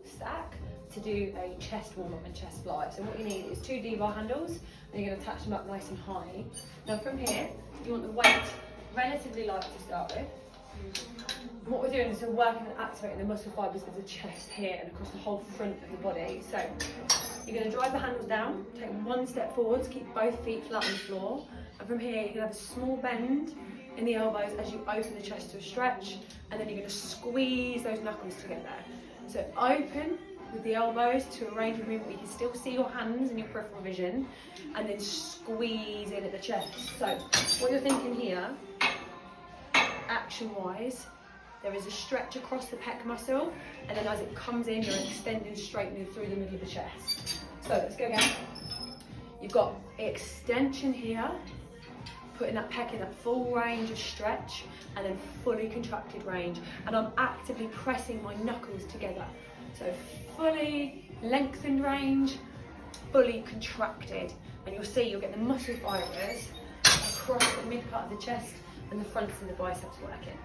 stack to do a chest warm up and chest fly. So what you need is 2 D-bar handles, and you're going to attach them up nice and high. Now from here, you want the weight relatively light to start with. And what we're doing is we're working and activating the muscle fibres of the chest here and across the whole front of the body. So you're going to drive the handles down, take 1 step forwards, keep both feet flat on the floor, and from here you're going to have a small bend in the elbows as you open the chest to a stretch, and then you're going to squeeze those knuckles together. So open with the elbows to a range of movement where you can still see your hands and your peripheral vision, and then squeeze in at the chest. So what you're thinking here, action-wise, there is a stretch across the pec muscle, and then as it comes in, you're extending, straightening through the middle of the chest. So let's go again. You've got extension here, putting that pec in that full range of stretch, and then fully contracted range. And I'm actively pressing my knuckles together. So fully lengthened range, fully contracted. And you'll see you'll get the muscle fibres across the mid part of the chest and the fronts of the biceps working.